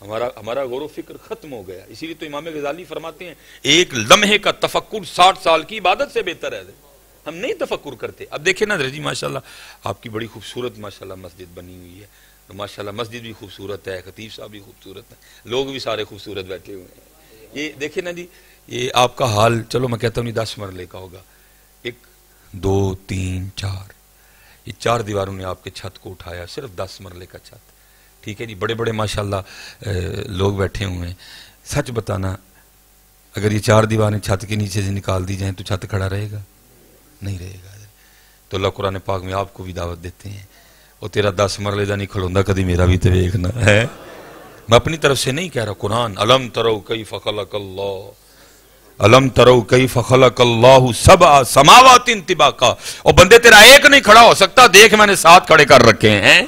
ہمارا غور و فکر ختم ہو گیا. اسی لیے تو امام غزالی فرماتے ہیں ایک لمحے کا تفکر 60 سال کی عبادت سے بہتر ہے. ہم نہیں تفکر کرتے. اب دیکھیں نا حضرت جی ماشاءاللہ آپ کی بڑی خوبصورت ماشاءاللہ مسجد بنی ہوئی ہے. ماشاءاللہ مسجد بھی خوبصورت ہے، خطیب صاحب بھی خوبصورت ہے، لوگ بھی سارے خوبصورت بیٹھے ہوئے ہیں. یہ دیکھیں نا جی، یہ آپ کا حال چلو میں کہتا ہوں نہیں 10 مرلے کا ہوگا، 1 2 3 4، یہ 4 دیواروں نے آپ کے چھت کو اٹھایا، صرف 10 مرلے کا چھت. ٹھیک ہے جی، بڑے بڑے ماشاءاللہ لوگ بیٹھے ہوئے ہیں. سچ بتانا اگر یہ 4 دیواریں چھت کے نیچے سے نکال دی جائیں تو چھت کھڑا رہے گا؟ نہیں رہے گا. تو اللہ قرآن پاک میں آپ کو بھی دعوت دیتے ہیں، اور تیرا 10 مرلے دا نہیں کھڑوندا کدی میرا بھی تو دیکھنا ہے. میں اپنی طرف سے نہیں کہہ رہا، قرآن الم ترو کیف خلق اللہ، الم ترو کیف خلق اللہ 7 سماوات طباقا. اور بندے تیرا ایک نہیں کھڑا ہو سکتا، دیکھ میں نے 7 کھڑے کر رکھے ہیں.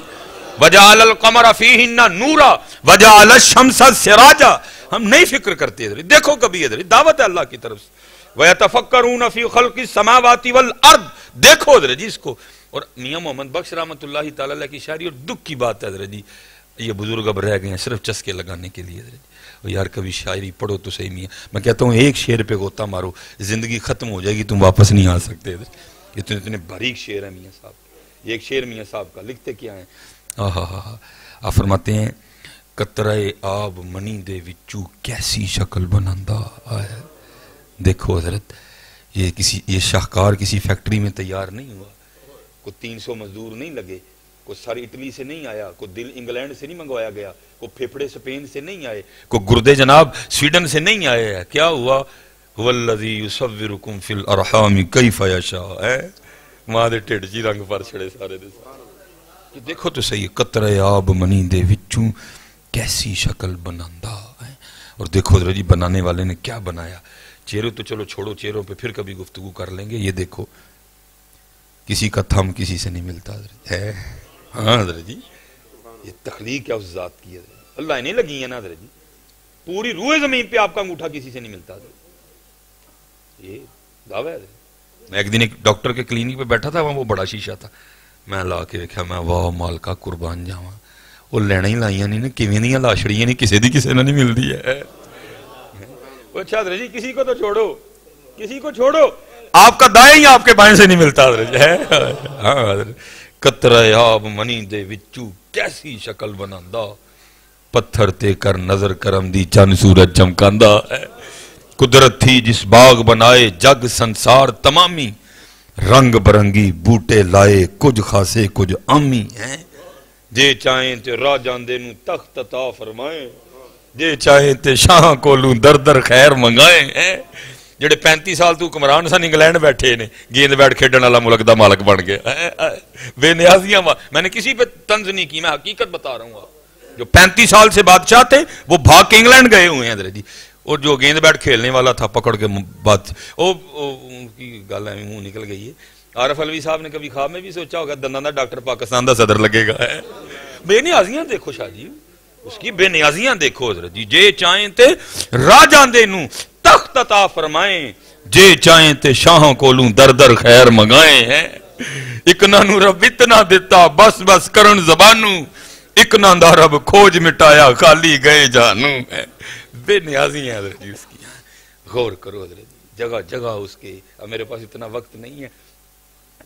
وجعل القمر فیہن نورا وجعل الشمس سراجا ہم نہیں فکر کرتے ادھر دیکھو کبھی ادھر دعوت ہے اللہ کی طرف سے وَيَتَفَكَّرُونَ فِي خَلْقِ السَّمَاوَاتِ وَالْأَرْضِ دیکھو ادھر جی اس کو. اور میاں محمد بخش رحمۃ اللہ تعالی علیہ کی شاعری اور دکھ کی بات ہے ادھر جی یہ بزرگ اب رہ گئے ہیں صرف چسکے لگانے کے لیے ادھر جی. اور یار کبھی شاعری پڑھو تو صحیح میاں میں کہتا ہوں ایک شعر پہ غوطہ مارو زندگی ختم ہو جائے گی تم واپس نہیں آ سکتے ادھر. اتنے باریک شعر ہیں میاں صاحب. ایک شعر میاں صاحب کا لکھتے کیا ہیں آپ فرماتے ہیں قطرہ آب منی دے وچو کیسی شکل بناندا ہے. دیکھو حضرت یہ شاہکار کسی فیکٹری میں تیار نہیں ہوا, کوئی 300 مزدور نہیں لگے, کوئی سر اٹلی سے نہیں آیا, کوئی دل انگلینڈ سے نہیں منگوایا گیا, کوئی پھیپھڑے اسپین سے نہیں آئے, کوئی گردے جناب سویڈن سے نہیں آئے. کیا ہوا والذی یصورکم فی الارحام کیف یشاء ہے ماں دے ٹھڈ جی رنگ پر چھڑے سارے دے سارے. دیکھو تو صحیح قطرہ آب منی دے وچوں کیسی شکل بناندا ہے. اور دیکھو ذرا جی بنانے والے نے کیا بنایا. چہرے تو چلو چھوڑو, چہروں پہ پھر کبھی گفتگو کر لیں گے. یہ دیکھو کسی کا تھم کسی سے نہیں ملتا ہے. ہاں حضرت جی یہ تخلیق کیا اس ذات کی ہے اللہ نہیں لگی ہے نا حضرت جی. پوری روح زمین پہ آپ کا انگوٹھا کسی سے نہیں ملتا حضرت. یہ دعویٰ ہے. میں ایک دن ایک ڈاکٹر کے کلینک پہ بیٹھا تھا, وہاں وہ بڑا شیشہ تھا, میں لا کے دیکھا میں واہ مالکا قربان جاواں وہ لینا ہی لائیاں نہیں کیویں دیاں لاشڑیاں نہیں کسی دی کسی نہ نہیں ملتی ہے. اچھا حضرت جی کسی کو تو چھوڑو, کسی کو چھوڑو, آپ کا دائیں ہی آپ کے بائیں سے نہیں ملتا حضرت جی. ہاں حضرت قطرہ آب منی دے وچوں کیسی شکل بناندا پتھر تے کر نظر کرم دی چند سورج چمکاندا ہے. قدرت تھی جس باغ بنائے جگ سنسار تمامی رنگ برنگی بوٹے لائے کچھ خاصے کچھ عامی ہیں. جے چاہیں تے راجاندے نو تخت عطا فرمائیں جے چاہیں تے شاہ کولوں در در خیر منگائیں ہیں. جڑے 35 سال تو حکمران سن انگلینڈ بیٹھے نے گیند بیٹ کھیڈن والا ملک دا مالک بن گئے بے نیازیاں. میں نے کسی پہ طنز نہیں کی, میں حقیقت بتا رہا ہوں. آپ جو 35 سال سے بادشاہ تھے وہ بھاگ کے انگلینڈ گئے ہوئے ہیں حضرت جی. اور جو گیند بیٹ کھیلنے والا تھا پکڑ کے بات ان کی گل ہے منہ نکل گئی ہے. عارف علوی صاحب نے کبھی خواب میں بھی سوچا ہوگا دنداں دا ڈاکٹر پاکستان دا صدر لگے گا. بے نیازیاں دیکھو شاہ جی, اس کی بے نیازیاں دیکھو حضرت جی. جے چاہیں تے راجاں دے نو تخت عطا فرمائیں جے چاہیں تے شاہوں کولوں در در خیر منگائیں ہیں. اکنا نو رب اتنا دیتا بس بس کرن زبانوں اکنا دا رب کھوج مٹایا خالی گئے جانوں. بے نیازی ہیں حضرت جی اس کی. غور کرو حضرت جی, جگہ جگہ اس کے, اب میرے پاس اتنا وقت نہیں ہے,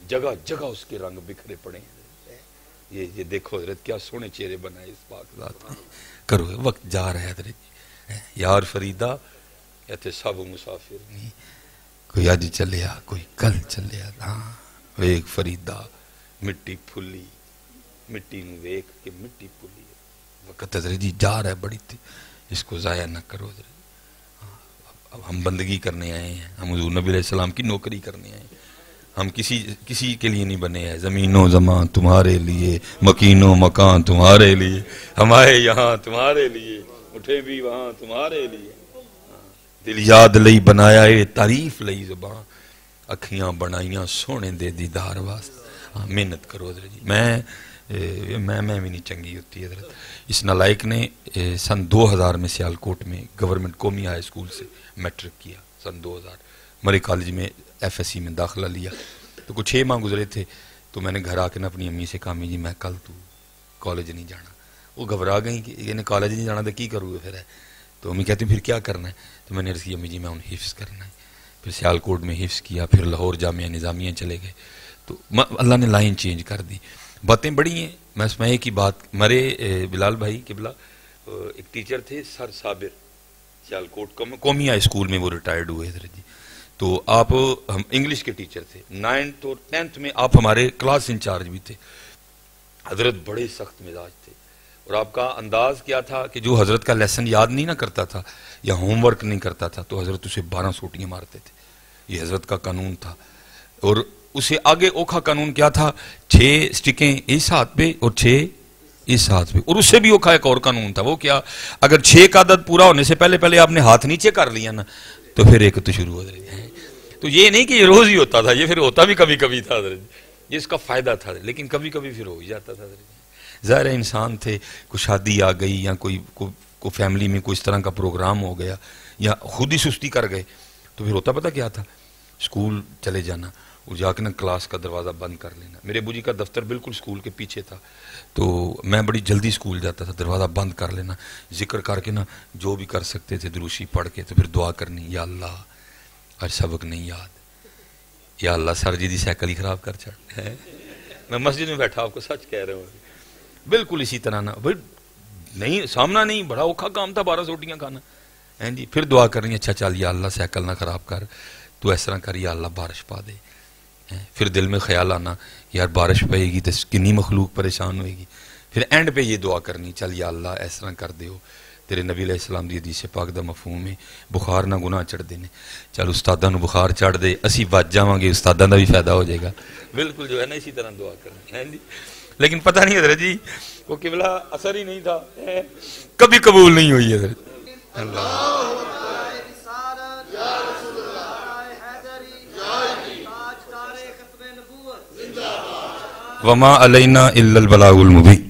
جگہ جگہ اس کے رنگ بکھرے پڑے ہیں. یہ دیکھو حضرت کیا سونے چہرے بنائے اس پاک ذات. کرو وقت جا رہا ہے حضرت جی. یار فریدہ ایتھے سب مسافر نہیں, کوئی اج چلیا کوئی کل چلیا. ہاں ویک فریدہ مٹی پھلی مٹی نو ویک کے مٹی پھلی. وقت حضرت جی جا رہا ہے بڑی تھی, اس کو ضائع نہ کرو حضرت. اب ہم بندگی کرنے آئے ہیں, ہم حضور نبی علیہ السلام کی نوکری کرنے آئے ہیں. ہم کسی کے لیے نہیں بنے ہیں. زمین و زمان تمہارے لیے, مکین و مکان تمہارے لیے, ہم آئے یہاں تمہارے لیے, اٹھے بھی وہاں تمہارے لیے. دل یاد لئی بنایا اے تعریف لئی زبان, اکھیاں بنائیاں سونے دے دیدار واسطے. محنت کرو حضرت جی. میں بھی نہیں چنگی ہوتی حضرت. اس نالائق نے سن 2000 میں سیالکوٹ میں گورنمنٹ قومی ہائی اسکول سے میٹرک کیا. سن 2000 مرے کالج میں ایف ایس سی میں داخلہ لیا. تو کچھ 6 ماہ گزرے تھے تو میں نے گھر آ کے اپنی امی سے کہا امی جی میں کل تو کالج نہیں جانا. وہ گھبرا گئی کہ یہ کالج نہیں جانا تو کی کروں گے پھر ہے. تو امی کہتی پھر کیا کرنا ہے. تو میں نے عرض کی امی جی میں انہیں حفظ کرنا ہے. پھر سیالکوٹ میں حفظ کیا, پھر لاہور جامعہ نظامیہ چلے گئے. تو اللہ نے لائن چینج کر دی. باتیں بڑی ہیں, میں اس میں ایک ہی بات, مرے بلال بھائی قبلہ ایک ٹیچر تھے سر صابر, سیالکوٹ قومی ہائی اسکول میں وہ ریٹائرڈ ہوئے حضرت جی. تو آپ ہم انگلش کے ٹیچر تھے. 9th اور 10th میں آپ ہمارے کلاس انچارج بھی تھے. حضرت بڑے سخت مزاج تھے. اور آپ کا انداز کیا تھا کہ جو حضرت کا لیسن یاد نہیں نہ کرتا تھا یا ہوم ورک نہیں کرتا تھا تو حضرت اسے 12 سوٹیاں مارتے تھے. یہ حضرت کا قانون تھا. اور اسے آگے اوکھا قانون کیا تھا, 6 سٹکیں اس ہاتھ پہ اور 6 اس ہاتھ پہ. اور اس سے بھی اوکھا ایک اور قانون تھا, وہ کیا, اگر 6 کا عدد پورا ہونے سے پہلے آپ نے ہاتھ نیچے کر لیا نا تو پھر ایک تو شروع ہو رہی ہے. تو یہ نہیں کہ یہ روز ہی ہوتا تھا, یہ پھر ہوتا بھی کبھی کبھی تھا حضرت. یہ اس کا فائدہ تھا لیکن کبھی کبھی پھر ہو ہی جاتا تھا حضرت. ظاہر انسان تھے, کوئی شادی آ گئی یا کوئی کوئی فیملی میں کوئی اس طرح کا پروگرام ہو گیا یا خود ہی سستی کر گئے تو پھر ہوتا پتہ کیا تھا، اسکول چلے جانا اور جا کے نا کلاس کا دروازہ بند کر لینا. میرے ابو جی کا دفتر بالکل اسکول کے پیچھے تھا تو میں بڑی جلدی اسکول جاتا تھا، دروازہ بند کر لینا، ذکر کر کے نا جو بھی کر سکتے تھے دروشی پڑھ کے تو پھر دعا کرنی، یا اللہ آج سبق نہیں یاد، یا اللہ سر جی دی سائیکل ہی خراب کر چھڑ. میں مسجد میں بیٹھا آپ کو سچ کہہ رہا ہوں، بالکل اسی طرح نا بھائی نہیں سامنا نہیں، بڑا اوکھا کام تھا 12 روٹیاں کھانا ہیں جی. پھر دعا کرنی، اچھا چل یا اللہ سائیکل نہ خراب کر، تو اس طرح کر یا اللہ بارش پا دے. پھر دل میں خیال آنا یار بارش پائے گی تو کنی مخلوق پریشان ہوئے گی. پھر اینڈ پہ یہ دعا کرنی، چل یا اللہ اس طرح کر دیو، تیرے نبی علیہ السلام دی حدیث پاک دا مفہوم ہے بخار نہ گناہ چڑھ دے نے، چل استاداں نو بخار چڑھ دے اسی بچ جاواں گے، استاداں دا بھی فائدہ ہو جائے گا. بالکل جو ہے نا اسی طرح دعا کرنی ہے جی. لیکن پتہ نہیں حضرت جی وہ قبلہ اثر ہی نہیں تھا، کبھی قبول نہیں ہوئی حضرت. اللہ وما علینا الا البلاغ المبین.